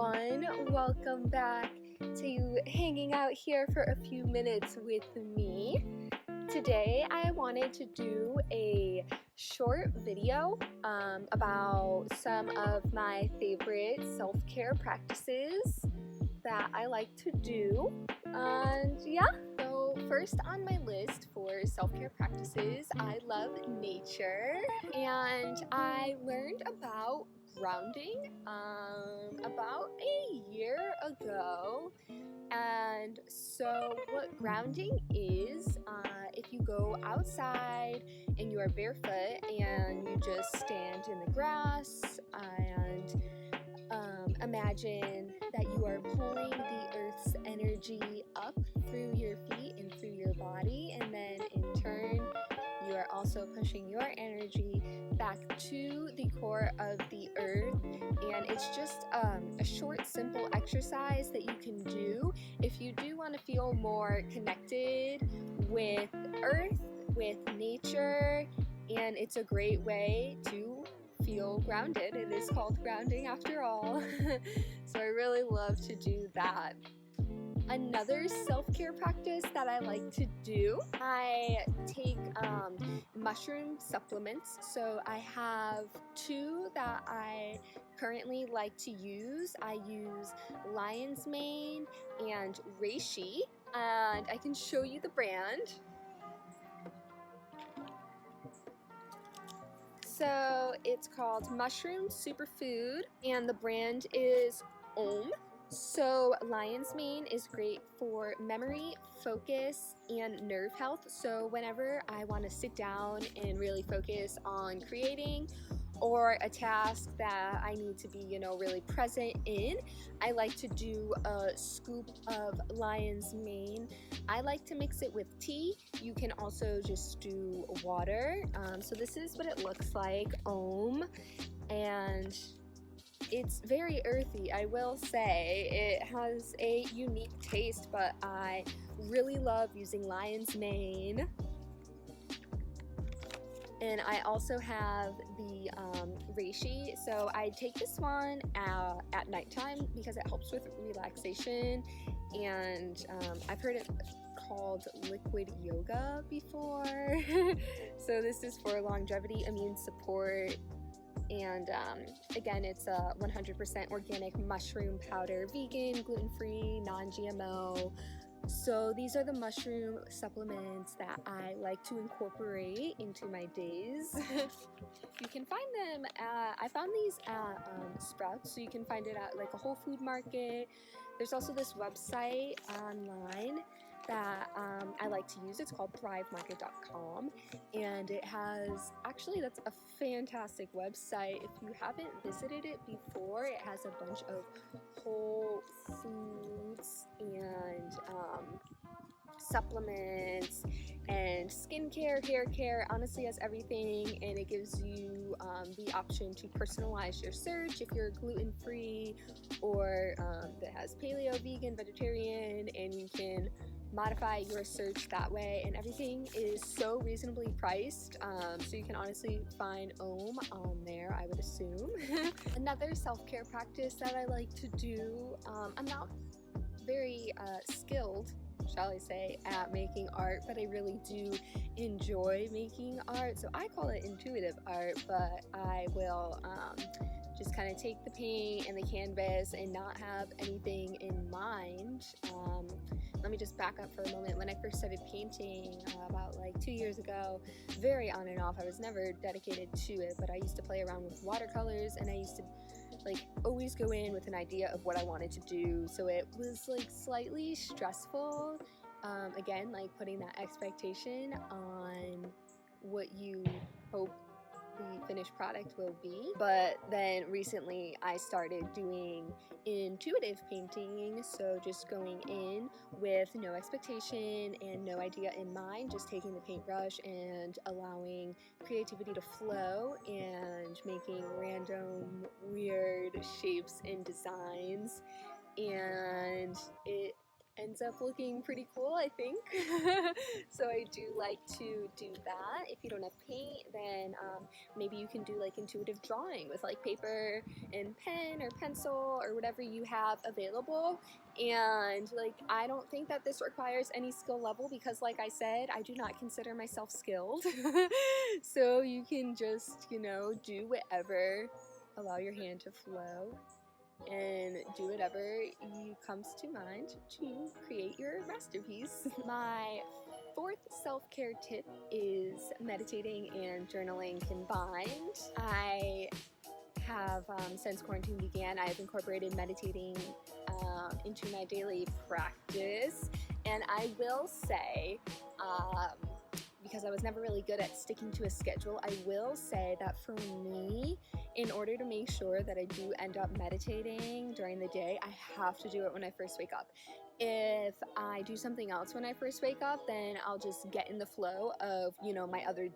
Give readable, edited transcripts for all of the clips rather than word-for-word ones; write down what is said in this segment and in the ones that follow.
everyone, welcome back to hanging out here for a few minutes with me. Today I wanted to do a short video about some of my favorite self-care practices that I like to do. And yeah, so first on my list for self-care practices, I love nature, and I learned about grounding about a year ago. And so what grounding is, if you go outside and you are barefoot and you just stand in the grass and imagine that you are pulling the earth's energy up through your feet and through your body, and then in turn you are also pushing your energy back to the core of the earth. And it's just a short, simple exercise that you can do if you do want to feel more connected with earth, with nature, and it's a great way to feel grounded. It is called grounding after all. So I really love to do that. Another self-care practice that I like to do, I take mushroom supplements. So I have two that I currently like to use. I use lion's mane and reishi, and I can show you the brand. So it's called Mushroom Superfood, and the brand is Om. So lion's mane is great for memory, focus, and nerve health. So whenever I want to sit down and really focus on creating or a task that I need to be, really present in, I like to do a scoop of lion's mane. I like to mix it with tea. You can also just do water. So this is what it looks like, Om, and it's very earthy, I will say. It has a unique taste, but I really love using lion's mane. And I also have the reishi. So I take this one at nighttime because it helps with relaxation, and I've heard it called liquid yoga before. So this is for longevity, immune support, and again, it's a 100% organic mushroom powder, vegan, gluten-free, non-GMO. So these are the mushroom supplements that I like to incorporate into my days. You can find them I found these at Sprouts, so you can find it at like a Whole Food market. There's also this website online that I like to use. It's called thrivemarket.com, and it has, actually that's a fantastic website. If you haven't visited it before, it has a bunch of whole foods and supplements and skincare, hair care, honestly has everything, and it gives you the option to personalize your search if you're gluten-free or that has paleo, vegan, vegetarian, and you can modify your search that way, and everything is so reasonably priced, so you can honestly find Om on there, I would assume. Another self-care practice that I like to do, I'm not very skilled, shall I say, at making art, but I really do enjoy making art, so I call it intuitive art, but I will just kind of take the paint and the canvas and not have anything in mind. Let me just back up for a moment. When I first started painting about like 2 years ago, very on and off, I was never dedicated to it, but I used to play around with watercolors, and I used to always go in with an idea of what I wanted to do, so it was slightly stressful, again, putting that expectation on what you hope the finished product will be. But then recently I started doing intuitive painting, so just going in with no expectation and no idea in mind, just taking the paintbrush and allowing creativity to flow and making random weird shapes and designs, and it ends up looking pretty cool, I think. So I do like to do that. If you don't have paint, then maybe you can do like intuitive drawing with like paper and pen or pencil or whatever you have available. And like, I don't think that this requires any skill level because, like I said, I do not consider myself skilled. So you can just, do whatever, allow your hand to flow, and do whatever you comes to mind to create your masterpiece. My fourth self-care tip is meditating and journaling combined. I have, since quarantine began, I've incorporated meditating into my daily practice, and I will say, because I was never really good at sticking to a schedule, I will say that for me, in order to make sure that I do end up meditating during the day, I have to do it when I first wake up. If I do something else when I first wake up, then I'll just get in the flow of, my other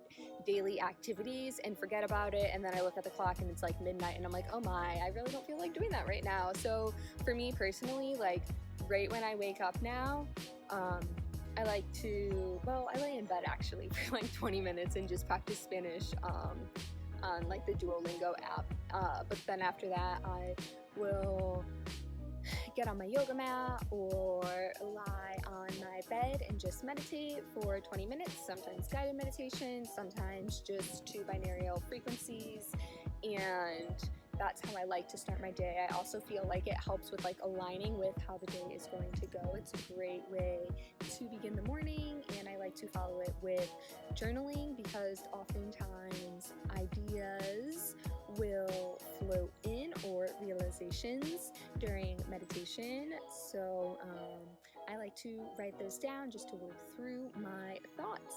daily activities and forget about it, and then I look at the clock and it's like midnight and I'm like, oh my, I really don't feel like doing that right now. So for me personally, like right when I wake up now, I like to, I lay in bed actually for like 20 minutes and just practice Spanish on like the Duolingo app. But then after that, I will get on my yoga mat or lie on my bed and just meditate for 20 minutes, sometimes guided meditation, sometimes just two binaural frequencies, and that's how I like to start my day. I also feel like it helps with like aligning with how the day is going to go. It's a great way to begin the morning, and I like to follow it with journaling because oftentimes ideas will float in, or realizations during meditation. So I like to write those down just to work through my thoughts.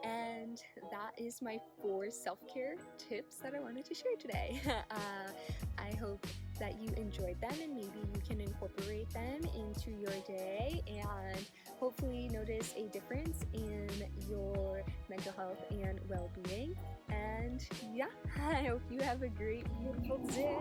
And that is my 4 self-care tips that I wanted to share today. I hope that you enjoyed them, and maybe you can incorporate them into your day and hopefully notice a difference in your mental health and well-being. And yeah, I hope you have a great, beautiful day.